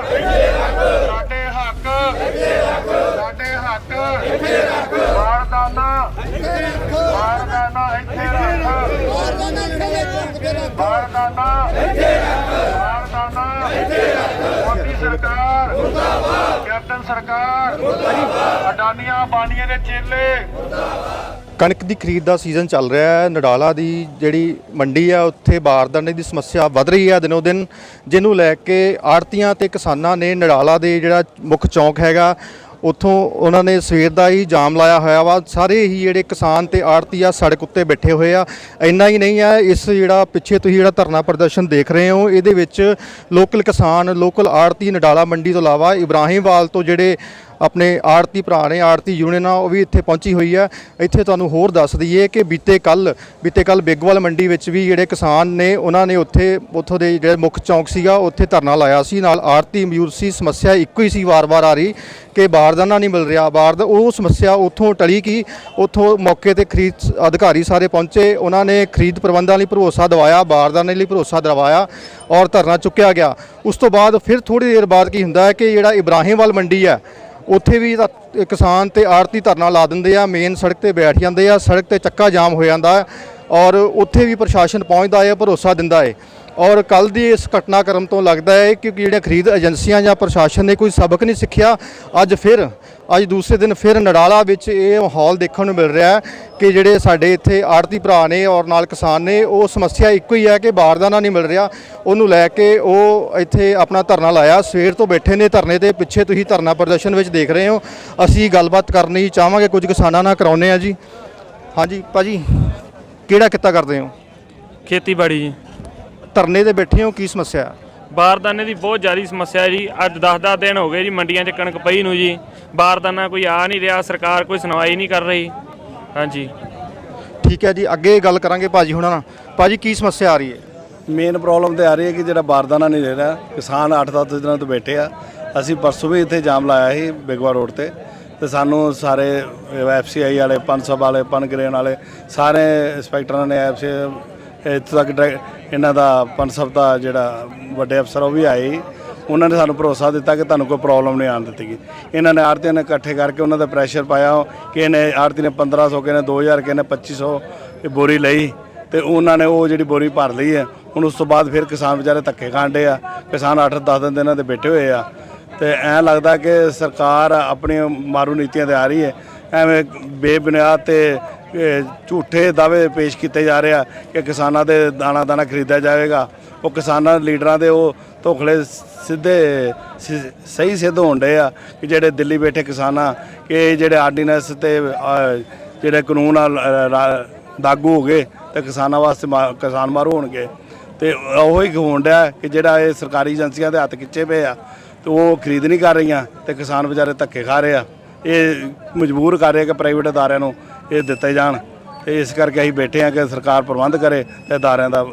ਸਾਡੇ ਹੱਕ ਬਾਰਦਾਨਾ ਇੱਥੇ ਰੱਖ ਬਾਰਦਾਨਾ ਮੋਦੀ ਸਰਕਾਰ ਮੁਰਦਾਬਾਦ ਕੈਪਟਨ ਸਰਕਾਰ ਅਡਾਨੀਆਂ ਬਾਨੀਆਂ ਦੇ ਚੇਲੇ। ਕਣਕ ਦੀ ਖਰੀਦ ਦਾ ਸੀਜ਼ਨ ਚੱਲ ਰਿਹਾ ਹੈ। ਨਡਾਲਾ ਦੀ ਜਿਹੜੀ ਮੰਡੀ ਹੈ ਉੱਥੇ ਬਾਰਦਾਨੇ ਦੀ ਸਮੱਸਿਆ ਵੱਧ ਰਹੀ ਹੈ ਦਿਨੋਂ ਦਿਨ, ਜਿਹਨੂੰ ਲੈ ਕੇ ਆੜ੍ਹਤੀਆਂ ਤੇ ਕਿਸਾਨਾਂ ਨੇ ਨਡਾਲਾ ਦੇ ਜਿਹੜਾ ਮੁੱਖ ਚੌਂਕ ਹੈਗਾ ਉੱਥੋਂ ਉਹਨਾਂ ਨੇ ਸਵੇਰ ਦਾ ਹੀ ਜਾਮ ਲਾਇਆ ਹੋਇਆ ਵਾ। ਸਾਰੇ ਹੀ ਜਿਹੜੇ ਕਿਸਾਨ ਤੇ ਆੜ੍ਹਤੀ ਆ ਸੜਕ ਉੱਤੇ ਬੈਠੇ ਹੋਏ ਆ। ਇੰਨਾ ਹੀ ਨਹੀਂ ਹੈ, ਇਸ ਜਿਹੜਾ ਪਿੱਛੇ ਤੁਸੀਂ ਜਿਹੜਾ ਧਰਨਾ ਪ੍ਰਦਰਸ਼ਨ ਦੇਖ ਰਹੇ ਹੋ ਇਹਦੇ ਵਿੱਚ ਲੋਕਲ ਕਿਸਾਨ, ਲੋਕਲ ਆੜ੍ਹਤੀ ਨਡਾਲਾ ਮੰਡੀ ਤੋਂ ਇਲਾਵਾ ਇਬਰਾਹੀਮਵਾਲ ਤੋਂ ਜਿਹੜੇ ਆਪਣੇ ਆੜ੍ਹਤੀ ਭਰਾ ਨੇ, ਆੜ੍ਹਤੀ ਯੂਨੀਅਨ ਆ, ਉਹ ਵੀ ਇੱਥੇ ਪਹੁੰਚੀ ਹੋਈ ਹੈ। ਇੱਥੇ ਤੁਹਾਨੂੰ ਹੋਰ ਦੱਸ ਦਈਏ ਕਿ ਬੀਤੇ ਕੱਲ ਬੇਗੋਵਾਲ ਮੰਡੀ ਵਿੱਚ ਵੀ ਜਿਹੜੇ ਕਿਸਾਨ ਨੇ ਉਹਨਾਂ ਨੇ ਉੱਥੋਂ ਦੇ ਜਿਹੜੇ ਮੁੱਖ ਚੌਂਕ ਸੀਗਾ ਉੱਥੇ ਧਰਨਾ ਲਾਇਆ ਸੀ। ਨਾਲ ਆੜ੍ਹਤੀ ਮੌਜੂਦ ਸੀ। ਸਮੱਸਿਆ ਇੱਕੋ ਹੀ ਸੀ ਵਾਰ-ਵਾਰ ਆ ਰਹੀ ਕਿ ਬਾਰਦਾਨਾ ਨਹੀਂ ਮਿਲ ਰਿਹਾ। ਉਹ ਸਮੱਸਿਆ ਉੱਥੋਂ ਟਲੀ ਕਿ ਉੱਥੋਂ ਮੌਕੇ ਤੇ ਖਰੀਦ ਅਧਿਕਾਰੀ ਸਾਰੇ ਪਹੁੰਚੇ, ਉਹਨਾਂ ਨੇ ਖਰੀਦ ਪ੍ਰਬੰਧਾਂ ਲਈ ਭਰੋਸਾ ਦਿਵਾਇਆ, ਬਾਰਦਾਨੇ ਲਈ ਭਰੋਸਾ ਦਿਵਾਇਆ ਔਰ ਧਰਨਾ ਚੁੱਕਿਆ ਗਿਆ। ਉਸ ਤੋਂ ਬਾਅਦ ਫਿਰ ਥੋੜ੍ਹੀ ਦੇਰ ਬਾਅਦ ਕੀ ਹੁੰਦਾ ਹੈ ਕਿ ਜਿਹੜਾ ਇਬਰਾਹੀਮਵਾਲ ਮੰਡੀ ਹੈ ਉੱਥੇ ਵੀ ਕਿਸਾਨ ਤੇ ਆੜ੍ਹਤੀ ਧਰਨਾ ਲਾ ਦਿੰਦੇ ਆ, ਮੇਨ ਸੜਕ ਤੇ ਬੈਠ ਜਾਂਦੇ ਆ, ਸੜਕ ਤੇ ਚੱਕਾ ਜਾਮ ਹੋ ਜਾਂਦਾ ਔਰ ਉੱਥੇ ਵੀ ਪ੍ਰਸ਼ਾਸਨ ਪਹੁੰਚਦਾ ਹੈ, ਭਰੋਸਾ ਦਿੰਦਾ ਹੈ। ਔਰ ਕੱਲ ਦੀ ਇਸ ਘਟਨਾਕ੍ਰਮ ਤੋਂ ਲੱਗਦਾ ਹੈ ਕਿ ਜਿਹੜੀਆਂ ਖਰੀਦ ਏਜੰਸੀਆਂ ਜਾਂ ਪ੍ਰਸ਼ਾਸਨ ਨੇ ਕੋਈ ਸਬਕ ਨਹੀਂ ਸਿੱਖਿਆ। ਅੱਜ ਦੂਸਰੇ ਦਿਨ ਫਿਰ ਨਡਾਲਾ ਵਿੱਚ ਇਹ ਮਾਹੌਲ ਦੇਖਣ ਨੂੰ ਮਿਲ ਰਿਹਾ ਹੈ ਕਿ ਜਿਹੜੇ ਸਾਡੇ ਇੱਥੇ ਆੜ੍ਹਤੀ ਭਰਾ ਨੇ ਔਰ ਨਾਲ ਕਿਸਾਨ ਨੇ, ਉਹ ਸਮੱਸਿਆ ਇੱਕੋ ਹੀ ਹੈ ਕਿ ਬਾਰਦਾਨਾ ਨਹੀਂ ਮਿਲ ਰਿਹਾ। ਉਹਨੂੰ ਲੈ ਕੇ ਉਹ ਇੱਥੇ ਆਪਣਾ ਧਰਨਾ ਲਾਇਆ, ਸਵੇਰ ਤੋਂ ਬੈਠੇ ਨੇ ਧਰਨੇ ਦੇ ਪਿੱਛੇ। ਤੁਸੀਂ ਧਰਨਾ ਪ੍ਰਦਰਸ਼ਨ ਵਿੱਚ ਦੇਖ ਰਹੇ ਹੋ। ਅਸੀਂ ਗੱਲਬਾਤ ਕਰਨੀ ਚਾਹਾਂਗੇ ਕੁਝ ਕਿਸਾਨਾਂ ਨਾਲ, ਕਰਾਉਂਦੇ ਹਾਂ ਜੀ। ਹਾਂਜੀ ਭਾਜੀ, ਕਿਹੜਾ ਕਿੱਤਾ ਕਰਦੇ ਹੋ? ਖੇਤੀਬਾੜੀ ਜੀ। ਧਰਨੇ ਤੇ ਬੈਠੇ ਹੋ, ਕੀ ਸਮੱਸਿਆ ਹੈ? ਬਾਰਦਾਨੇ ਦੀ ਬਹੁਤ ਜ਼ਿਆਦਾ ਸਮੱਸਿਆ ਜੀ। ਅੱਜ 10 ਦਿਨ ਹੋ ਗਏ ਜੀ ਮੰਡੀਆਂ 'ਚ ਕਣਕ ਪਈ ਨੂੰ ਜੀ, ਬਾਰਦਾਨਾ ਕੋਈ ਆ ਨਹੀਂ ਰਿਹਾ, ਸਰਕਾਰ ਕੋਈ ਸੁਣਵਾਈ ਨਹੀਂ ਕਰ ਰਹੀ। ਹਾਂਜੀ ਠੀਕ ਹੈ ਜੀ, ਅੱਗੇ ਗੱਲ ਕਰਾਂਗੇ ਭਾਜੀ ਹੁਣਾਂ ਨਾਲ। ਭਾਜੀ ਕੀ ਸਮੱਸਿਆ ਆ ਰਹੀ ਹੈ? ਮੇਨ ਪ੍ਰੋਬਲਮ ਤਾਂ ਆ ਰਹੀ ਹੈ ਕਿ ਜਿਹੜਾ ਬਾਰਦਾਨਾ ਨਹੀਂ ਦੇ ਰਿਹਾ, ਕਿਸਾਨ 8-10 ਦਿਨਾਂ ਤੋਂ ਬੈਠੇ ਆ। ਅਸੀਂ ਪਰਸੋਂ ਵੀ ਇੱਥੇ ਜਾਮ ਲਾਇਆ ਸੀ ਬੇਗਵਾ ਰੋਡ ਤੇ ਸਾਨੂੰ ਸਾਰੇ FCI ਵਾਲੇ, ਪਨਸਬ ਵਾਲੇ, ਪਨਗਰੇਨ ਵਾਲੇ ਸਾਰੇ ਇੰਸਪੈਕਟਰਾਂ ਨੇ, ਇੱਥੇ ਤੱਕ ਇਹਨਾਂ ਦਾ ਪਨਸਬ ਦਾ ਜਿਹੜਾ ਵੱਡੇ ਅਫਸਰ ਉਹ ਵੀ ਆਏ। ਉਹਨਾਂ ਨੇ ਸਾਨੂੰ ਭਰੋਸਾ ਦਿੱਤਾ ਕਿ ਤੁਹਾਨੂੰ ਕੋਈ ਪ੍ਰੋਬਲਮ ਨਹੀਂ ਆਉਣ ਦਿੱਤੀ ਗਈ। ਇਹਨਾਂ ਨੇ ਆੜ੍ਹਤੀਆਂ ਨੇ ਇਕੱਠੇ ਕਰਕੇ ਉਹਨਾਂ ਦਾ ਪ੍ਰੈਸ਼ਰ ਪਾਇਆ ਕਿ ਇਹਨੇ ਆੜ੍ਹਤੀ ਨੇ 1500, ਕਿਸੇ ਨੇ 2000, ਕਿਸੇ ਨੇ 2500 ਬੋਰੀ ਲਈ ਤੇ ਉਹਨਾਂ ਨੇ ਉਹ ਜਿਹੜੀ ਬੋਰੀ ਭਰ ਲਈ ਹੈ। ਹੁਣ ਉਸ ਤੋਂ ਬਾਅਦ ਫਿਰ ਕਿਸਾਨ ਵਿਚਾਰੇ ਧੱਕੇ ਖਾਂਡੇ ਆ। ਕਿਸਾਨ 8-10 ਦਿਨਾਂ ਦੇ ਬੈਠੇ ਹੋਏ ਆ ਤੇ ਐਂ ਲੱਗਦਾ ਕਿ ਸਰਕਾਰ ਆਪਣੀ ਮਾਰੂ ਨੀਤੀਆਂ ਤੇ ਆ ਰਹੀ ਹੈ। ਐਵੇਂ ਬੇਬੁਨਿਆਦ ਤੇ ਝੂਠੇ ਦਾਅਵੇ ਪੇਸ਼ ਕੀਤੇ ਜਾ ਰਹੇ ਆ ਕਿ ਕਿਸਾਨਾਂ ਦੇ ਦਾਣਾ ਖਰੀਦਿਆ ਜਾਵੇਗਾ। ਉਹ ਕਿਸਾਨਾਂ ਲੀਡਰਾਂ ਦੇ ਉਹ ਧੋਖਲੇ ਸਹੀ ਸਿੱਧ ਹੋਣ ਡੇ ਆ ਕਿ ਜਿਹੜੇ ਦਿੱਲੀ ਬੈਠੇ ਕਿਸਾਨਾਂ ਕਿ ਜਿਹੜੇ ਆਰਡੀਨੈਂਸ ਤੇ ਜਿਹੜੇ ਕਾਨੂੰਨ ਲਾਗੂ ਹੋ ਗਏ ਤੇ ਕਿਸਾਨਾਂ ਵਾਸਤੇ ਕਿਸਾਨ ਮਾਰੂ ਹੋਣਗੇ। ਤੇ ਉਹੀ ਹੋਣ ਡਿਆ ਕਿ ਜਿਹੜਾ ਇਹ ਸਰਕਾਰੀ ਏਜੰਸੀਆਂ ਦੇ ਹੱਥ ਖਿੱਚੇ ਪਏ ਆ ਤੇ ਉਹ ਖਰੀਦ ਨਹੀਂ ਕਰ ਰਹੀਆਂ ਤੇ ਕਿਸਾਨ ਵਿਚਾਰੇ ਧੱਕੇ ਖਾ ਰਹੇ ਆ। ਇਹ ਮਜਬੂਰ ਕਰ ਰਹੇ ਕਿ ਪ੍ਰਾਈਵੇਟ ਅਦਾਰਿਆਂ ਨੂੰ ਇਹ ਦਿੱਤੇ ਜਾਣ। ਤੇ ਇਸ ਕਰਕੇ ਅਸੀਂ ਬੈਠੇ ਹਾਂ ਕਿ ਸਰਕਾਰ ਪ੍ਰਬੰਧ ਕਰੇ ਤੇ ਅਦਾਰਿਆਂ ਦਾ,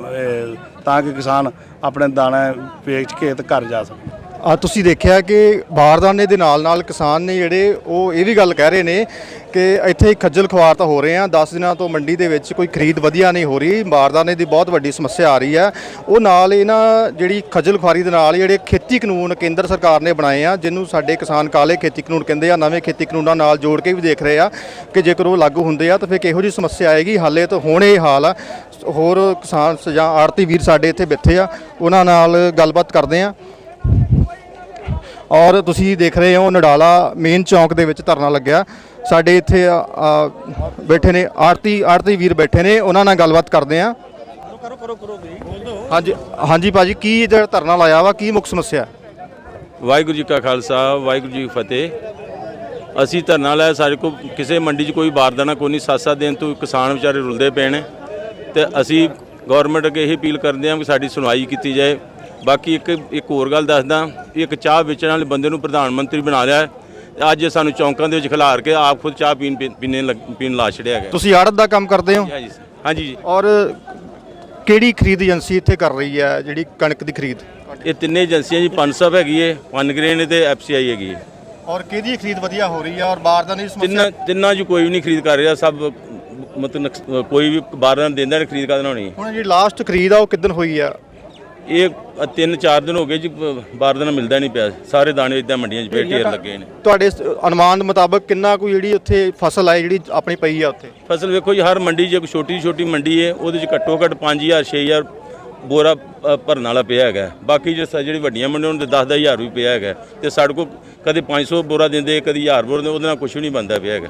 ਤਾਂ ਕਿ ਕਿਸਾਨ ਆਪਣੇ ਦਾਣੇ ਵੇਚ ਕੇ ਤੇ ਘਰ ਜਾ ਸਕੇ। ਤੁਸੀਂ ਦੇਖਿਆ ਕਿ ਬਾਰਦਾਨੇ ਦੇ ਨਾਲ ਕਿਸਾਨ ਨੇ ਜਿਹੜੇ ਉਹ ਇਹ ਵੀ ਗੱਲ ਕਹਿ ਰਹੇ ਨੇ ਕਿ ਇੱਥੇ ਖੱਜਲ ਖੁਆਰ ਤਾਂ ਹੋ ਰਹੇ ਆ। 10 ਦਿਨਾਂ ਤੋਂ ਮੰਡੀ ਦੇ ਵਿੱਚ ਕੋਈ ਖਰੀਦ ਵਧੀਆ ਨਹੀਂ ਹੋ ਰਹੀ। ਬਾਰਦਾਨੇ ਦੀ ਬਹੁਤ ਵੱਡੀ ਸਮੱਸਿਆ ਆ ਰਹੀ ਹੈ। ਉਹ ਨਾਲ ਇਹਨਾਂ ਜਿਹੜੀ ਖੱਜਲ ਖੁਆਰੀ ਦੇ ਨਾਲ ਜਿਹੜੇ ਖੇਤੀ ਕਾਨੂੰਨ ਕੇਂਦਰ ਸਰਕਾਰ ਨੇ ਬਣਾਏ ਆ, ਜਿਹਨੂੰ ਸਾਡੇ ਕਿਸਾਨ ਕਾਲੇ ਖੇਤੀ ਕਾਨੂੰਨ ਕਹਿੰਦੇ ਆ, ਨਵੇਂ ਖੇਤੀ ਕਾਨੂੰਨਾਂ ਨਾਲ ਜੋੜ ਕੇ ਵੀ ਦੇਖ ਰਹੇ ਆ ਕਿ ਜੇਕਰ ਉਹ ਲਾਗੂ ਹੁੰਦੇ ਆ ਤਾਂ ਫਿਰ ਕਿਹੋ ਜਿਹੀ ਸਮੱਸਿਆ ਆਏਗੀ। ਹਾਲੇ ਤਾਂ ਹੁਣ ਇਹ ਹਾਲ ਆ। ਹੋਰ ਕਿਸਾਨ ਜਾਂ ਆੜ੍ਹਤੀ ਵੀਰ ਸਾਡੇ ਇੱਥੇ ਬੈਠੇ ਆ, ਉਹਨਾਂ ਨਾਲ ਗੱਲਬਾਤ ਕਰਦੇ ਆ। ਔਰ ਤੁਸੀਂ ਦੇਖ ਰਹੇ ਹੋ ਨਡਾਲਾ ਮੇਨ ਚੌਂਕ ਦੇ ਵਿੱਚ ਧਰਨਾ ਲੱਗਿਆ। ਸਾਡੇ ਇੱਥੇ ਬੈਠੇ ਨੇ ਆੜ੍ਹਤੀ ਵੀਰ ਬੈਠੇ ਨੇ, ਉਹਨਾਂ ਨਾਲ ਗੱਲਬਾਤ ਕਰਦੇ ਆ। ਹਾਂਜੀ ਭਾਜੀ, ਕੀ ਜਿਹੜਾ ਧਰਨਾ ਲਾਇਆ ਵਾ, ਕੀ ਮੁੱਖ ਸਮੱਸਿਆ? ਵਾਹਿਗੁਰੂ ਜੀ ਕਾ ਖਾਲਸਾ, ਵਾਹਿਗੁਰੂ ਜੀ ਕੀ ਫਤਿਹ। ਅਸੀਂ ਧਰਨਾ ਲਾਇਆ, ਸਾਡੇ ਕੋਲ ਕਿਸੇ ਮੰਡੀ 'ਚ ਕੋਈ ਬਾਰਦਾਨਾ ਕੋਈ ਨਹੀਂ। 7-7 ਦਿਨ ਤੋਂ ਕਿਸਾਨ ਵਿਚਾਰੇ ਰੁਲਦੇ ਪਏ ਨੇ ਤੇ ਅਸੀਂ ਗੌਰਮੈਂਟ ਅੱਗੇ ਇਹ ਅਪੀਲ ਕਰਦੇ ਹਾਂ ਕਿ ਸਾਡੀ ਸੁਣਵਾਈ ਕੀਤੀ ਜਾਏ। ਬਾਕੀ ਇੱਕ ਹੋਰ ਗੱਲ ਦੱਸਦਾ, ਇੱਕ ਚਾਹ ਵੇਚਣ ਵਾਲੇ ਬੰਦੇ ਨੂੰ ਪ੍ਰਧਾਨ ਮੰਤਰੀ ਬਣਾ ਲਿਆ। ਅੱਜ ਸਾਨੂੰ ਚੌਂਕਾਂ ਦੇ ਵਿੱਚ ਖਿਲਾਰ ਕੇ ਆਪ ਖੁਦ ਚਾਹ ਪੀਣ ਲਾ ਛੜਿਆ ਗਿਆ। ਤੁਸੀਂ ਆੜਤ ਦਾ ਕੰਮ ਕਰਦੇ ਹੋ? ਹਾਂਜੀ ਜੀ। ਔਰ ਕਿਹੜੀ ਖਰੀਦ ਏਜੰਸੀ ਇੱਥੇ ਕਰ ਰਹੀ ਹੈ ਜਿਹੜੀ ਕਣਕ ਦੀ ਖਰੀਦ? ਇਹ ਤਿੰਨੇ ਏਜੰਸੀਆਂ ਜੀ, ਪਨਸਬ ਹੈਗੀ ਹੈ, ਪਨਗਰੇਨ ਤੇ FCI ਹੈਗੀ ਹੈ। ਔਰ ਕਿਹਦੀ ਖਰੀਦ ਵਧੀਆ ਹੋ ਰਹੀ ਹੈ ਔਰ ਬਾਰਦਾਨੇ ਦੀ ਸਮੱਸਿਆ? ਤਿੰਨਾਂ 'ਚ ਕੋਈ ਵੀ ਨਹੀਂ ਖਰੀਦ ਕਰ ਰਿਹਾ। ਸਭ ਮਤਲਬ ਕੋਈ ਵੀ ਬਾਰਦਾਨਾ ਦਿੰਦਾ ਨਹੀਂ, ਖਰੀਦ ਕਰਨਾ ਹੋਣੀ। ਹੁਣ ਜਿਹੜੀ ਲਾਸਟ ਖਰੀਦ ਆ ਉਹ ਕਿੱਦਣ ਹੋਈ ਆ? ਇਹ 3-4 ਦਿਨ ਹੋ ਗਏ ਜੀ ਬਾਰਦਾਨਾ ਮਿਲਦਾ ਨਹੀਂ ਪਿਆ। ਸਾਰੇ ਦਾਣੇ ਇਦਾਂ ਮੰਡੀਆਂ 'ਚ ਢੇਰ ਲੱਗੇ ਨੇ। ਤੁਹਾਡੇ ਅਨੁਮਾਨ ਮੁਤਾਬਕ ਕਿੰਨਾ ਕੁ ਜਿਹੜੀ ਉੱਥੇ ਫਸਲ ਹੈ ਜਿਹੜੀ ਆਪਣੀ ਪਈ ਆ ਉੱਥੇ? ਫਸਲ ਵੇਖੋ ਜੀ, ਹਰ ਮੰਡੀ 'ਚ ਇੱਕ ਛੋਟੀ ਮੰਡੀ ਹੈ, ਉਹਦੇ 'ਚ ਘੱਟੋ ਘੱਟ 5000-6000 ਬੋਰਾ ਭਰਨ ਵਾਲਾ ਪਿਆ ਹੈਗਾ। ਬਾਕੀ ਜਿਹੜੀ ਵੱਡੀਆਂ ਮੰਡੀਆਂ ਉਹਨਾਂ ਦੇ 10-10 ਹਜ਼ਾਰ ਵੀ ਪਿਆ ਹੈਗਾ। ਤੇ ਸਾਡੇ ਕੋਲ ਕਦੇ 500 ਬੋਰਾ ਦਿੰਦੇ, ਕਦੀ 1000 ਬੋਰਾ ਦਿੰਦੇ, ਉਹਦੇ ਨਾਲ ਕੁਝ ਵੀ ਨਹੀਂ ਬਣਦਾ ਪਿਆ ਹੈਗਾ।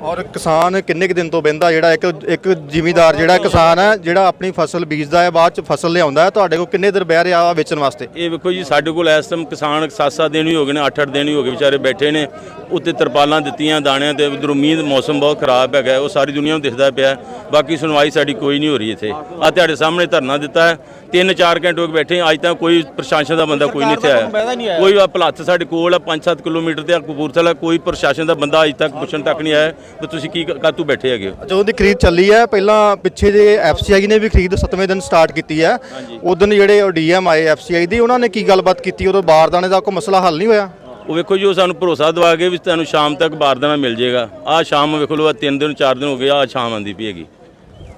ਔਰ ਕਿਸਾਨ ਕਿੰਨੇ ਕੁ ਦਿਨ ਤੋਂ ਬਹਿੰਦਾ? ਜਿਹੜਾ ਇੱਕ ਜ਼ਿਮੀਂਦਾਰ ਜਿਹੜਾ ਕਿਸਾਨ ਹੈ ਜਿਹੜਾ ਆਪਣੀ ਫਸਲ ਬੀਜਦਾ ਹੈ, ਬਾਅਦ ਚ ਫਸਲ ਲਿਆਉਂਦਾ ਹੈ, ਤੁਹਾਡੇ ਕੋਲ ਕਿੰਨੇ ਦਿਨ ਬਹਿ ਰਿਹਾ ਵੇਚਣ ਵਾਸਤੇ? ਇਹ ਵੇਖੋ ਜੀ, ਸਾਡੇ ਕੋਲ ਇਸ ਟਾਈਮ ਕਿਸਾਨ 7-7 ਦਿਨ ਵੀ ਹੋ ਗਏ ਨੇ, 8-8 ਦਿਨ ਵੀ ਹੋ ਗਏ ਵਿਚਾਰੇ ਬੈਠੇ ਨੇ ਉੱਤੇ ਤਰਪਾਲਾਂ ਦਿੱਤੀਆਂ ਦਾਣਿਆਂ ਤੇ। ਉਧਰੋਂ ਮੀਂਹ ਮੌਸਮ ਬਹੁਤ ਖਰਾਬ ਹੈਗਾ, ਉਹ ਸਾਰੀ ਦੁਨੀਆ ਨੂੰ ਦਿਖਦਾ ਪਿਆ। ਬਾਕੀ ਸੁਣਵਾਈ ਸਾਡੀ ਕੋਈ ਨਹੀਂ ਹੋ ਰਹੀ ਇੱਥੇ। ਆ ਤੁਹਾਡੇ ਸਾਹਮਣੇ ਧਰਨਾ ਦਿੱਤਾ ਹੈ, 3-4 ਘੰਟੇ ਹੋ ਗਏ ਬੈਠੇ, ਅੱਜ ਤੱਕ ਕੋਈ ਪ੍ਰਸ਼ਾਸਨ ਦਾ ਬੰਦਾ ਕੋਈ ਨਹੀਂ ਇੱਥੇ ਆਇਆ। ਕੋਈ ਭਲੱਥ ਸਾਡੇ ਕੋਲ ਆ 5-7 ਕਿਲੋਮੀਟਰ ਤੇ ਕਪੂਰਥਲਾ, ਕੋਈ ਪ੍ਰਸ਼ਾਸਨ ਦਾ ਬੰਦਾ ਅੱਜ ਤੱਕ ਪੁੱਛਣ ਤੱਕ ਨਹੀਂ ਆਇਆ ਕਿ ਤੁਸੀਂ ਕੀ ਕਾਹਤੋਂ ਬੈਠੇ ਹੈਗੇ ਹੋ। ਜਦੋਂ ਦੀ ਖਰੀਦ ਚੱਲੀ ਹੈ, ਪਹਿਲਾਂ ਪਿੱਛੇ ਜੇ FCI ਨੇ ਵੀ ਖਰੀਦ 7ਵੇਂ ਦਿਨ ਸਟਾਰਟ ਕੀਤੀ ਹੈ, ਉਦੋਂ ਜਿਹੜੇ DM ਆਏ FCI ਦੀ, ਉਹਨਾਂ ਨੇ ਕੀ ਗੱਲਬਾਤ ਕੀਤੀ? ਉਦੋਂ ਬਾਰਦਾਨੇ ਦਾ ਕੋਈ ਮਸਲਾ ਹੱਲ ਨਹੀਂ ਹੋਇਆ? ਉਹ ਵੇਖੋ ਜੀ, ਉਹ ਸਾਨੂੰ ਭਰੋਸਾ ਦਵਾ ਕੇ ਵੀ ਤੁਹਾਨੂੰ ਸ਼ਾਮ ਤੱਕ ਬਾਰਦਾਨਾ ਮਿਲ ਜਾਏਗਾ। ਆਹ ਸ਼ਾਮ ਵੇਖੋ ਲੋ, 3 ਦਿਨ 4 ਦਿਨ ਹੋ ਗਏ, ਆਹ ਸ਼ਾਮ ਆਂਦੀ ਪਈ ਹੈਗੀ।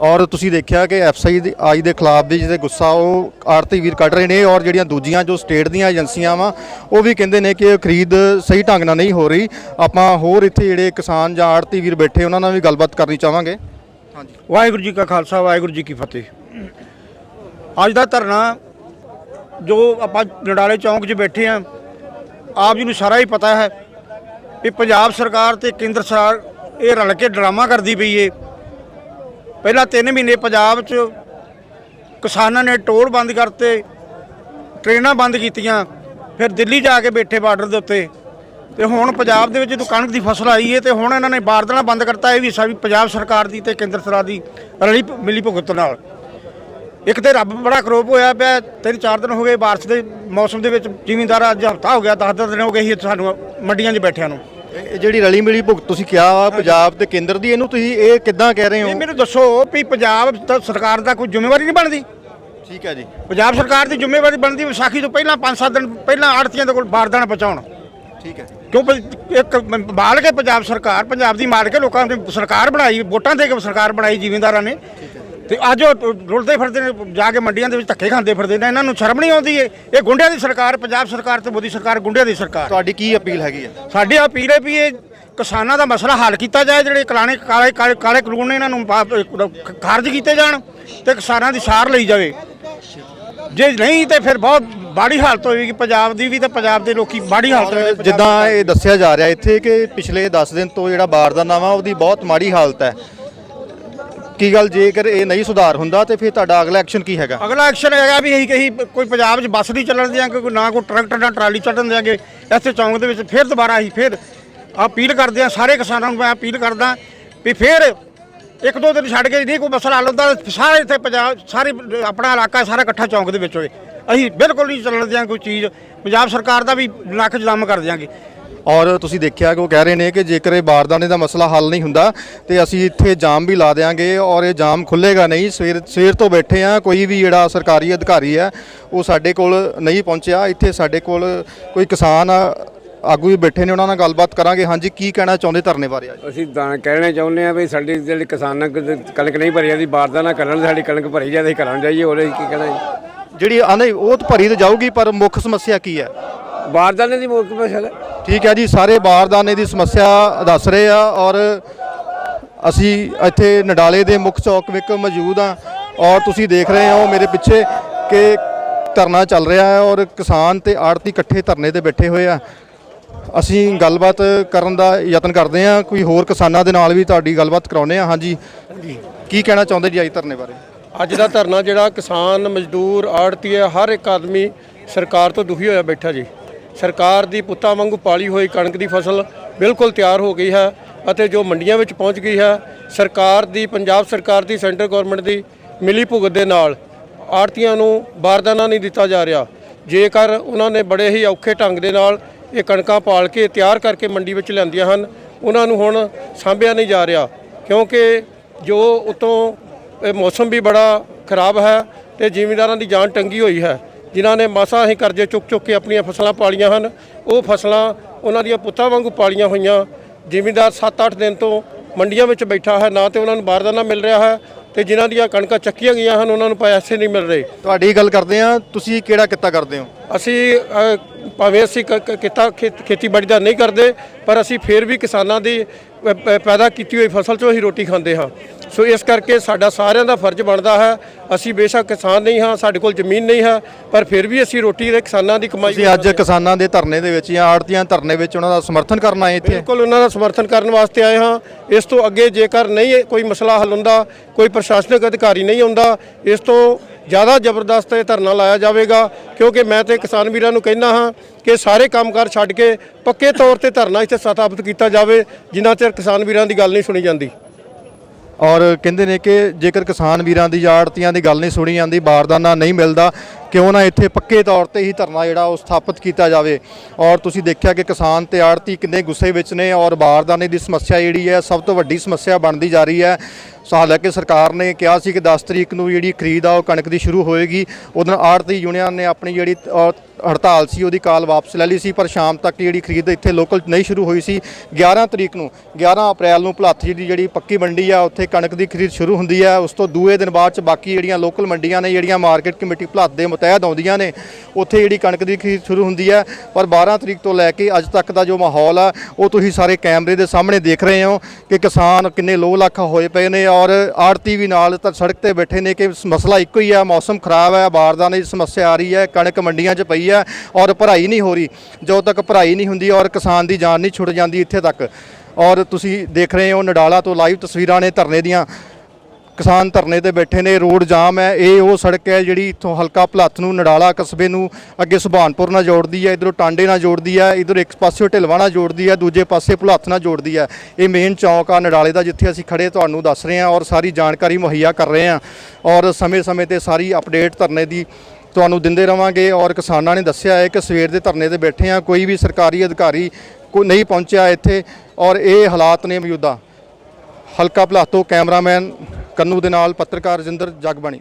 ਔਰ ਤੁਸੀਂ ਦੇਖਿਆ ਕਿ FCI ਦੇ ਖਿਲਾਫ ਵੀ ਜਿਹਦੇ ਗੁੱਸਾ ਉਹ ਆੜਤੀ ਵੀਰ ਕੱਢ ਰਹੇ ਨੇ, ਔਰ ਜਿਹੜੀਆਂ ਦੂਜੀਆਂ ਜੋ ਸਟੇਟ ਦੀਆਂ ਏਜੰਸੀਆਂ ਵਾ ਉਹ ਵੀ ਕਹਿੰਦੇ ਨੇ ਕਿ ਖਰੀਦ ਸਹੀ ਢੰਗ ਨਾਲ ਨਹੀਂ ਹੋ ਰਹੀ। ਆਪਾਂ ਹੋਰ ਇੱਥੇ ਜਿਹੜੇ ਕਿਸਾਨ ਜਾਂ ਆੜਤੀ ਵੀਰ ਬੈਠੇ ਉਹਨਾਂ ਨਾਲ ਵੀ ਗੱਲਬਾਤ ਕਰਨੀ ਚਾਹਾਂਗੇ। ਹਾਂਜੀ, ਵਾਹਿਗੁਰੂ ਜੀ ਕਾ ਖਾਲਸਾ, ਵਾਹਿਗੁਰੂ ਜੀ ਕੀ ਫਤਿਹ। ਅੱਜ ਦਾ ਧਰਨਾ ਜੋ ਆਪਾਂ ਨਡਾਲੇ ਚੌਂਕ 'ਚ ਬੈਠੇ ਆ, ਆਪ ਜੀ ਨੂੰ ਸਾਰਾ ਹੀ ਪਤਾ ਹੈ ਕਿ ਪੰਜਾਬ ਸਰਕਾਰ ਤੇ ਕੇਂਦਰ ਸਰਕਾਰ ਇਹ ਰਲ ਕੇ ਡਰਾਮਾ ਕਰਦੀ ਪਈ ਏ। ਪਹਿਲਾਂ 3 ਮਹੀਨੇ ਪੰਜਾਬ 'ਚ ਕਿਸਾਨਾਂ ਨੇ ਟੋਲ ਬੰਦ ਕਰਤੇ, ਟ੍ਰੇਨਾਂ ਬੰਦ ਕੀਤੀਆਂ, ਫਿਰ ਦਿੱਲੀ ਜਾ ਕੇ ਬੈਠੇ ਬਾਰਡਰ ਦੇ ਉੱਤੇ। ਤੇ ਹੁਣ ਪੰਜਾਬ ਦੇ ਵਿੱਚ ਜਦੋਂ ਕਣਕ ਦੀ ਫਸਲ ਆਈ ਹੈ ਤੇ ਹੁਣ ਇਹਨਾਂ ਨੇ ਬਾਰਦਾਨਾ ਬੰਦ ਕਰਤਾ। ਇਹ ਵੀ ਸਾਡੀ ਪੰਜਾਬ ਸਰਕਾਰ ਦੀ ਤੇ ਕੇਂਦਰ ਸਰਕਾਰ ਦੀ ਰਲੀ ਮਿਲੀ ਭੁਗਤ ਨਾਲ। ਇੱਕ ਤੇ ਰੱਬ ਬੜਾ ਕਰੋਪ ਹੋਇਆ ਪਿਆ, 3-4 ਦਿਨ ਹੋ ਗਏ ਬਾਰਿਸ਼ ਦੇ ਮੌਸਮ ਦੇ ਵਿੱਚ। ਜ਼ਿਮੀਂਦਾਰ ਅੱਜ ਹਫ਼ਤਾ ਹੋ ਗਿਆ, 10 ਦਿਨ ਹੋ ਗਏ ਸੀ ਸਾਨੂੰ ਮੰਡੀਆਂ 'ਚ ਬੈਠਿਆਂ ਨੂੰ। ਇਹ ਜਿਹੜੀ ਰਲੀ ਮਿਲੀ ਭੁਗਤ ਤੁਸੀਂ ਕਿਹਾ ਵਾ ਪੰਜਾਬ ਤੇ ਕੇਂਦਰ ਦੀ, ਇਹਨੂੰ ਤੁਸੀਂ ਇਹ ਕਿੱਦਾਂ ਕਹਿ ਰਹੇ ਹੋ? ਇਹ ਮੈਨੂੰ ਦੱਸੋ ਵੀ ਪੰਜਾਬ ਸਰਕਾਰ ਦਾ ਕੋਈ ਜ਼ਿੰਮੇਵਾਰੀ ਨਹੀਂ ਬਣਦੀ? ਠੀਕ ਹੈ ਜੀ, ਪੰਜਾਬ ਸਰਕਾਰ ਦੀ ਜ਼ਿੰਮੇਵਾਰੀ ਬਣਦੀ ਵਿਸਾਖੀ ਤੋਂ ਪਹਿਲਾਂ 5-7 ਦਿਨ ਪਹਿਲਾਂ ਆੜਤੀਆਂ ਦੇ ਕੋਲ ਬਾਰਦਾਨਾ ਪਹੁੰਚਾਉਣ। ਠੀਕ ਹੈ, ਕਿਉਂ ਇੱਕ ਮਾਲ ਕੇ ਪੰਜਾਬ ਸਰਕਾਰ, ਪੰਜਾਬ ਦੀ ਮਾਲ ਕੇ ਲੋਕਾਂ ਨੇ ਸਰਕਾਰ ਬਣਾਈ, ਵੋਟਾਂ ਦੇ ਕੇ ਸਰਕਾਰ ਬਣਾਈ ਜ਼ਿਮੀਂਦਾਰਾਂ ਨੇ। ਤੇ ਅੱਜ ਉਹ ਰੁਲਦੇ ਫਿਰਦੇ ਨੇ, ਜਾ ਕੇ ਮੰਡੀਆਂ ਦੇ ਵਿੱਚ ਧੱਕੇ ਖਾਂਦੇ ਫਿਰਦੇ ਨੇ। ਇਹਨਾਂ ਨੂੰ ਸ਼ਰਮ ਨਹੀਂ ਆਉਂਦੀ? ਇਹ ਗੁੰਡਿਆਂ ਦੀ ਸਰਕਾਰ, ਪੰਜਾਬ ਸਰਕਾਰ ਤੇ ਮੋਦੀ ਸਰਕਾਰ ਗੁੰਡਿਆਂ ਦੀ ਸਰਕਾਰ। ਤੁਹਾਡੀ ਕੀ ਅਪੀਲ ਹੈਗੀ ਹੈ? ਸਾਡੀ ਅਪੀਲ ਹੈ ਵੀ ਇਹ ਕਿਸਾਨਾਂ ਦਾ ਮਸਲਾ ਹੱਲ ਕੀਤਾ ਜਾਏ। ਜਿਹੜੇ ਕਾਲੇ ਕਾਨੂੰਨ ਨੇ ਇਹਨਾਂ ਨੂੰ ਖਾਰਜ ਕੀਤੇ ਜਾਣ ਤੇ ਕਿਸਾਨਾਂ ਦੀ ਸਾਰ ਲਈ ਜਾਵੇ। ਜੇ ਨਹੀਂ ਤੇ ਫਿਰ ਬਹੁਤ ਮਾੜੀ ਹਾਲਤ ਹੋਵੇਗੀ ਪੰਜਾਬ ਦੀ ਵੀ, ਤੇ ਪੰਜਾਬ ਦੇ ਲੋਕੀ ਮਾੜੀ ਹਾਲਤ ਹੋਵੇਗੀ। ਜਿੱਦਾਂ ਇਹ ਦੱਸਿਆ ਜਾ ਰਿਹਾ ਇੱਥੇ ਕਿ ਪਿਛਲੇ 10 ਦਿਨ ਤੋਂ ਜਿਹੜਾ ਬਾਰਦਾਨਾ ਵਾ ਉਹਦੀ ਬਹੁਤ ਮਾੜੀ ਹਾਲਤ ਹੈ। ਕੀ ਗੱਲ, ਜੇਕਰ ਇਹ ਨਹੀਂ ਸੁਧਾਰ ਹੁੰਦਾ ਤੇ ਫਿਰ ਤੁਹਾਡਾ ਅਗਲਾ ਐਕਸ਼ਨ ਕੀ ਹੈਗਾ? ਅਗਲਾ ਐਕਸ਼ਨ ਹੈਗਾ ਵੀ ਇਹੀ ਕੋਈ ਪੰਜਾਬ 'ਚ ਬੱਸ ਨਹੀਂ ਚੱਲਣ ਦਿਆਂਗੇ, ਕੋਈ ਨਾ ਕੋਈ ਟਰੈਕਟਰ ਨਾ ਟਰਾਲੀ ਚੱਲਣ ਦਿਆਂਗੇ। ਇੱਥੇ ਚੌਂਕ ਦੇ ਵਿੱਚ ਫਿਰ ਦੁਬਾਰਾ ਅਸੀਂ ਫਿਰ ਅਪੀਲ ਕਰਦੇ ਹਾਂ ਸਾਰੇ ਕਿਸਾਨਾਂ ਨੂੰ। ਮੈਂ ਅਪੀਲ ਕਰਦਾ ਵੀ ਫਿਰ 1-2 ਦਿਨ ਛੱਡ ਕੇ ਨਹੀਂ ਕੋਈ ਮਸਲਾ ਹੱਲ ਹੁੰਦਾ, ਸਾਰੇ ਇੱਥੇ ਪੰਜਾਬ ਸਾਰੇ ਆਪਣਾ ਇਲਾਕਾ ਸਾਰਾ ਇਕੱਠਾ ਚੌਂਕ ਦੇ ਵਿੱਚ ਹੋਏ। ਅਸੀਂ ਬਿਲਕੁਲ ਨਹੀਂ ਚੱਲਣ ਦਿਆਂਗੇ ਕੋਈ ਚੀਜ਼। ਪੰਜਾਬ ਸਰਕਾਰ ਦਾ ਵੀ ਨੱਕ 'ਚ ਦਮ ਕਰ ਦਿਆਂਗੇ। ਔਰ ਤੁਸੀਂ ਦੇਖਿਆ ਕਿ ਉਹ ਕਹਿ ਰਹੇ ਨੇ ਕਿ ਜੇਕਰ ਇਹ ਬਾਰਦਾਨੇ ਦਾ ਮਸਲਾ ਹੱਲ ਨਹੀਂ ਹੁੰਦਾ ਤੇ ਅਸੀਂ ਇੱਥੇ ਜਾਮ ਵੀ ਲਾ ਦੇਵਾਂਗੇ, ਔਰ ਇਹ ਜਾਮ ਖੁੱਲ੍ਹੇਗਾ ਨਹੀਂ। ਸਵੇਰ ਤੋਂ ਬੈਠੇ ਆ, ਕੋਈ ਵੀ ਜਿਹੜਾ ਸਰਕਾਰੀ ਅਧਿਕਾਰੀ ਹੈ ਉਹ ਸਾਡੇ ਕੋਲ ਨਹੀਂ ਪਹੁੰਚਿਆ। ਇੱਥੇ ਸਾਡੇ ਕੋਲ ਕੋਈ ਕਿਸਾਨ ਆਗੂ ਵੀ ਬੈਠੇ ਨੇ, ਉਹਨਾਂ ਨਾਲ ਗੱਲਬਾਤ ਕਰਾਂਗੇ। ਹਾਂਜੀ, ਕੀ ਕਹਿਣਾ ਚਾਹੁੰਦੇ ਧਰਨੇ ਬਾਰੇ? ਅਸੀਂ ਕਹਿਣਾ ਚਾਹੁੰਦੇ ਹਾਂ ਵੀ ਸਾਡੀ ਜਿਹੜੀ ਕਿਸਾਨਾਂ ਕਣਕ ਨਹੀਂ ਭਰੀ ਜਾਂਦੀ, ਬਾਰਦਾਨਾ ਕਰਨ ਸਾਡੀ ਕਣਕ ਭਰੀ ਜਾਂਦੀ, ਅਸੀਂ ਘਰਾਂ ਜਾਈਏ। ਉਹਦੇ ਕੀ ਕਹਿਣਾ ਜੀ? ਜਿਹੜੀ ਨਹੀਂ ਉਹ ਤਾਂ ਭਰੀ ਤਾਂ ਜਾਊਗੀ, ਪਰ ਮੁੱਖ ਸਮੱਸਿਆ ਕੀ ਹੈ? ਬਾਰਦਾਨੇ ਦੀ ਮੁੱਖ ਮਸਲਾ। ਠੀਕ ਹੈ ਜੀ, ਸਾਰੇ ਬਾਰਦਾਨੇ ਦੀ ਸਮੱਸਿਆ ਦੱਸ ਰਹੇ ਆ। ਔਰ ਅਸੀਂ ਇੱਥੇ ਨਡਾਲੇ ਦੇ ਮੁੱਖ ਚੌਕ ਵਿੱਚ ਮੌਜੂਦ ਆ, ਔਰ ਤੁਸੀਂ ਦੇਖ ਰਹੇ ਹੋ ਮੇਰੇ ਪਿੱਛੇ ਕਿ ਧਰਨਾ ਚੱਲ ਰਿਹਾ ਹੈ ਔਰ ਕਿਸਾਨ ਤੇ ਆੜਤੀ ਇਕੱਠੇ ਧਰਨੇ ਤੇ ਬੈਠੇ ਹੋਏ ਆ। ਅਸੀਂ ਗੱਲਬਾਤ ਕਰਨ ਦਾ ਯਤਨ ਕਰਦੇ ਹਾਂ, ਕੋਈ ਹੋਰ ਕਿਸਾਨਾਂ ਦੇ ਨਾਲ ਵੀ ਤੁਹਾਡੀ ਗੱਲਬਾਤ ਕਰਾਉਂਦੇ ਹਾਂ। ਹਾਂਜੀ, ਕੀ ਕਹਿਣਾ ਚਾਹੁੰਦੇ ਜੀ ਅੱਜ ਧਰਨੇ ਬਾਰੇ? ਅੱਜ ਦਾ ਧਰਨਾ ਜਿਹੜਾ ਕਿਸਾਨ, ਮਜ਼ਦੂਰ, ਆੜ੍ਹਤੀ ਹੈ, ਹਰ ਇੱਕ ਆਦਮੀ ਸਰਕਾਰ ਤੋਂ ਦੁਖੀ ਹੋਇਆ ਬੈਠਾ ਜੀ। ਸਰਕਾਰ ਦੀ ਪੁੱਤਾਂ ਵਾਂਗੂ ਪਾਲੀ ਹੋਈ ਕਣਕ ਦੀ ਫਸਲ ਬਿਲਕੁਲ ਤਿਆਰ ਹੋ ਗਈ ਹੈ ਅਤੇ ਜੋ ਮੰਡੀਆਂ ਵਿੱਚ ਪਹੁੰਚ ਗਈ ਹੈ। ਸਰਕਾਰ ਦੀ, ਪੰਜਾਬ ਸਰਕਾਰ ਦੀ, ਸੈਂਟਰ ਗਵਰਨਮੈਂਟ ਦੀ ਮਿਲੀ ਭੁਗਤ ਦੇ ਨਾਲ ਆੜ੍ਹਤੀਆਂ ਨੂੰ ਬਾਰਦਾਨਾ ਨਹੀਂ ਦਿੱਤਾ ਜਾ ਰਿਹਾ। ਜੇਕਰ ਉਹਨਾਂ ਨੇ ਬੜੇ ਹੀ ਔਖੇ ਢੰਗ ਦੇ ਨਾਲ ਇਹ ਕਣਕਾਂ ਪਾਲ ਕੇ ਤਿਆਰ ਕਰਕੇ ਮੰਡੀ ਵਿੱਚ ਲਿਆਂਦੀਆਂ ਹਨ, ਉਹਨਾਂ ਨੂੰ ਹੁਣ ਸਾਂਭਿਆ ਨਹੀਂ ਜਾ ਰਿਹਾ, ਕਿਉਂਕਿ ਜੋ ਉਤੋਂ ਮੌਸਮ ਵੀ ਬੜਾ ਖਰਾਬ ਹੈ ਤੇ ਜ਼ਿਮੀਂਦਾਰਾਂ ਦੀ ਜਾਨ ਟੰਗੀ ਹੋਈ ਹੈ। ਜਿਨ੍ਹਾਂ ਨੇ ਮਸਾਂ ਹੀ ਕਰਜ਼ੇ ਚੁੱਕ ਕੇ ਆਪਣੀਆਂ ਫਸਲਾਂ ਪਾਲੀਆਂ ਹਨ, ਉਹ ਫਸਲਾਂ ਉਹਨਾਂ ਦੀਆਂ ਪੁੱਤਾਂ ਵਾਂਗੂ ਪਾਲੀਆਂ ਹੋਈਆਂ। ਜ਼ਿਮੀਂਦਾਰ 7-8 ਦਿਨ ਤੋਂ ਮੰਡੀਆਂ ਵਿੱਚ ਬੈਠਾ ਹੈ, ਨਾ ਤੇ ਉਹਨਾਂ ਨੂੰ ਬਾਰਦਾਨਾ ਮਿਲ ਰਿਹਾ ਹੈ ਤੇ ਜਿਨ੍ਹਾਂ ਦੀਆਂ ਕਣਕਾਂ ਚੱਕੀਆਂ ਗਈਆਂ ਹਨ ਉਹਨਾਂ ਨੂੰ ਪੈਸੇ ਨਹੀਂ ਮਿਲ ਰਹੇ। ਤੁਹਾਡੀ ਗੱਲ ਕਰਦੇ ਆ, ਤੁਸੀਂ ਕਿਹੜਾ ਕਿੱਤਾ ਕਰਦੇ ਹੋ? ਅਸੀਂ ਭਾਵੇਂ ਅਸੀਂ ਖੇਤੀਬਾੜੀ ਦਾ ਨਹੀਂ ਕਰਦੇ, ਪਰ ਅਸੀਂ ਫਿਰ ਵੀ ਕਿਸਾਨਾਂ ਦੀ ਪੈਦਾ ਕੀਤੀ ਹੋਈ ਫਸਲ 'ਚੋਂ ਹੀ ਰੋਟੀ ਖਾਂਦੇ ਹਾਂ। ਸੋ ਇਸ ਕਰਕੇ ਸਾਡਾ ਸਾਰਿਆਂ ਦਾ ਫਰਜ਼ ਬਣਦਾ ਹੈ। ਅਸੀਂ ਬੇਸ਼ੱਕ ਕਿਸਾਨ ਨਹੀਂ ਹਾਂ, ਸਾਡੇ ਕੋਲ ਜ਼ਮੀਨ ਨਹੀਂ ਹੈ, ਪਰ ਫਿਰ ਵੀ ਅਸੀਂ ਰੋਟੀ ਦੇ ਕਿਸਾਨਾਂ ਦੀ ਕਮਾਈ। ਤੁਸੀਂ ਅੱਜ ਕਿਸਾਨਾਂ ਦੇ ਧਰਨੇ ਦੇ ਵਿੱਚ ਜਾਂ ਆੜਤੀਆਂ ਧਰਨੇ ਵਿੱਚ ਉਹਨਾਂ ਦਾ ਸਮਰਥਨ ਕਰਨ ਆਏ ਇੱਥੇ? ਬਿਲਕੁਲ ਉਹਨਾਂ ਦਾ ਸਮਰਥਨ ਕਰਨ ਵਾਸਤੇ ਆਏ ਹਾਂ। ਇਸ ਤੋਂ ਅੱਗੇ ਜੇਕਰ ਨਹੀਂ ਕੋਈ ਮਸਲਾ ਹੱਲ ਹੁੰਦਾ, ਕੋਈ ਪ੍ਰਸ਼ਾਸਨਿਕ ਅਧਿਕਾਰੀ ਨਹੀਂ ਆਉਂਦਾ, ਇਸ ਤੋਂ ਜ਼ਿਆਦਾ ਜ਼ਬਰਦਸਤ ਇਹ ਧਰਨਾ ਲਾਇਆ ਜਾਵੇਗਾ। ਕਿਉਂਕਿ ਮੈਂ ਤੇ ਕਿਸਾਨ ਵੀਰਾਂ ਨੂੰ ਕਹਿੰਦਾ ਹਾਂ ਕਿ ਸਾਰੇ ਕੰਮਕਾਰ ਛੱਡ ਕੇ ਪੱਕੇ ਤੌਰ ਤੇ ਧਰਨਾ ਇੱਥੇ ਸਥਾਪਿਤ ਕੀਤਾ ਜਾਵੇ, ਜਿੰਨਾ ਚਿਰ ਕਿਸਾਨ ਵੀਰਾਂ ਦੀ ਗੱਲ ਨਹੀਂ ਸੁਣੀ ਜਾਂਦੀ। ਔਰ ਕਹਿੰਦੇ ਨੇ ਕਿ ਜੇਕਰ ਕਿਸਾਨ ਵੀਰਾਂ ਦੀ ਜਾਂ ਆੜਤੀਆਂ ਦੀ ਗੱਲ ਨਹੀਂ ਸੁਣੀ ਜਾਂਦੀ, ਬਾਰਦਾਨਾ ਨਹੀਂ ਮਿਲਦਾ, ਕਿਉਂ ਨਾ ਇੱਥੇ ਪੱਕੇ ਤੌਰ ਤੇ ਹੀ ਧਰਨਾ ਜਿਹੜਾ ਉਹ ਸਥਾਪਿਤ ਕੀਤਾ ਜਾਵੇ। ਔਰ ਤੁਸੀਂ ਦੇਖਿਆ ਕਿ ਕਿਸਾਨ ਤੇ ਆੜਤੀ ਕਿੰਨੇ ਗੁੱਸੇ ਵਿੱਚ ਨੇ ਔਰ ਬਾਰਦਾਨੇ ਦੀ ਸਮੱਸਿਆ ਜਿਹੜੀ ਹੈ ਸਭ ਤੋਂ ਵੱਡੀ ਸਮੱਸਿਆ ਬਣਦੀ ਜਾ ਰਹੀ ਹੈ। ਹਾਲਾਂਕਿ ਸਰਕਾਰ ਨੇ ਕਿਹਾ ਸੀ ਕਿ 10 ਤਰੀਕ ਨੂੰ ਜਿਹੜੀ ਖਰੀਦ ਆ ਉਹ ਕਣਕ ਦੀ ਸ਼ੁਰੂ ਹੋਏਗੀ। ਉਦੋਂ ਆੜਤੀ ਯੂਨੀਅਨ ਨੇ ਆਪਣੀ ਜਿਹੜੀ ਹੜਤਾਲ ਸੀ ਉਹਦੀ ਕਾਲ ਵਾਪਸ ਲੈ ਲਈ ਸੀ, ਪਰ ਸ਼ਾਮ ਤੱਕ ਜਿਹੜੀ ਖਰੀਦ ਇੱਥੇ ਲੋਕਲ ਨਹੀਂ ਸ਼ੁਰੂ ਹੋਈ ਸੀ। 11 ਤਰੀਕ ਨੂੰ 11 ਅਪ੍ਰੈਲ ਨੂੰ ਭਲਾਥੀ ਦੀ ਜਿਹੜੀ ਪੱਕੀ ਮੰਡੀ ਆ ਉੱਥੇ ਕਣਕ ਦੀ ਖਰੀਦ ਸ਼ੁਰੂ ਹੁੰਦੀ ਹੈ। ਉਸ ਤੋਂ ਦੂਏ ਦਿਨ ਬਾਅਦ ਚ ਬਾਕੀ ਜਿਹੜੀਆਂ ਲੋਕਲ ਮੰਡੀਆਂ ਨੇ, ਜਿਹੜੀਆਂ ਮਾਰਕੀਟ ਕਮੇਟੀ ਭਲਾਥ ਦੇ ਮੁਤਹਿਦ ਆਉਂਦੀਆਂ ਨੇ, ਉੱਥੇ ਜਿਹੜੀ ਕਣਕ ਦੀ ਖਰੀਦ ਸ਼ੁਰੂ ਹੁੰਦੀ ਹੈ। ਪਰ 12 ਤਰੀਕ ਤੋਂ ਲੈ ਕੇ ਅੱਜ ਤੱਕ ਦਾ ਜੋ ਮਾਹੌਲ ਆ ਉਹ ਤੁਸੀਂ ਸਾਰੇ ਕੈਮਰੇ ਦੇ ਸਾਹਮਣੇ ਦੇਖ ਰਹੇ ਹੋ ਕਿ ਕਿਸਾਨ ਕਿੰਨੇ ਲੋਹ ਲੱਖ ਹੋਏ ਪਏ ਨੇ ਔਰ ਆੜਤੀ ਵੀ ਨਾਲ ਤਾਂ ਸੜਕ ਤੇ ਬੈਠੇ ਨੇ ਕਿ ਮਸਲਾ ਇੱਕੋ ਹੀ ਆ, ਮੌਸਮ ਖਰਾਬ ਹੈ, ਬਾਰਦਾਨੇ ਦੀ ਸਮੱਸਿਆ ਆ ਰਹੀ ਹੈ, ਕਣਕ ਮੰਡੀਆਂ 'ਚ ਪਈ ਹੈ ਔਰ ਭਰਾਈ ਨਹੀਂ ਹੋ ਰਹੀ। ਜਦੋਂ ਤੱਕ ਭਰਾਈ ਨਹੀਂ ਹੁੰਦੀ ਔਰ ਕਿਸਾਨ ਦੀ ਜਾਨ ਨਹੀਂ ਛੁੱਟ ਜਾਂਦੀ ਇੱਥੇ ਤੱਕ। ਔਰ ਤੁਸੀਂ ਦੇਖ ਰਹੇ ਹੋ ਨਡਾਲਾ ਤੋਂ ਲਾਈਵ ਤਸਵੀਰਾਂ ਨੇ ਧਰਨੇ ਦੀਆਂ। ਕਿਸਾਨ ਧਰਨੇ ਤੇ ਬੈਠੇ ਨੇ, ਰੋਡ ਜਾਮ ਹੈ। ਇਹ ਉਹ ਸੜਕ ਹੈ ਜਿਹੜੀ ਇੱਥੋਂ ਹਲਕਾ ਭਲੱਥ ਨੂੰ, ਨਡਾਲਾ ਕਸਬੇ ਨੂੰ ਅੱਗੇ ਸੁਭਾਨਪੁਰ ਨਾਲ ਜੋੜਦੀ ਹੈ, ਇੱਧਰੋਂ ਟਾਂਡੇ ਨਾਲ ਜੋੜਦੀ ਹੈ, ਇੱਧਰ ਇੱਕ ਪਾਸੇ ਢਿਲਵਾਂ ਨਾਲ ਜੋੜਦੀ ਹੈ, ਦੂਜੇ ਪਾਸੇ ਭਲੱਥ ਨਾਲ ਜੋੜਦੀ ਹੈ। ਇਹ ਮੇਨ ਚੌਂਕ ਆ ਨਡਾਲੇ ਦਾ, ਜਿੱਥੇ ਅਸੀਂ ਖੜੇ ਤੁਹਾਨੂੰ ਦੱਸ ਰਹੇ ਹਾਂ ਔਰ ਸਾਰੀ ਜਾਣਕਾਰੀ ਮੁਹੱਈਆ ਕਰ ਰਹੇ ਹਾਂ ਔਰ ਸਮੇਂ-ਸਮੇਂ ਤੇ ਸਾਰੀ ਅਪਡੇਟ ਧਰਨੇ ਦੀ ਤੁਹਾਨੂੰ ਦਿੰਦੇ ਰਵਾਂਗੇ। ਔਰ ਕਿਸਾਨਾਂ ਨੇ ਦੱਸਿਆ ਹੈ ਕਿ ਸਵੇਰ ਦੇ ਧਰਨੇ ਤੇ ਬੈਠੇ ਆ, ਕੋਈ ਵੀ ਸਰਕਾਰੀ ਅਧਿਕਾਰੀ ਕੋਈ ਨਹੀਂ ਪਹੁੰਚਿਆ ਇੱਥੇ ਔਰ ਇਹ ਹਾਲਾਤ ਨੇ ਮੌਜੂਦਾ। ਹਲਕਾ ਭਲੱਥ ਤੋਂ ਕੈਮਰਾਮੈਨ ਕੰਨੂ ਦੇ ਨਾਲ ਪੱਤਰਕਾਰ ਰਜਿੰਦਰ ਜਗਬਾਣੀ।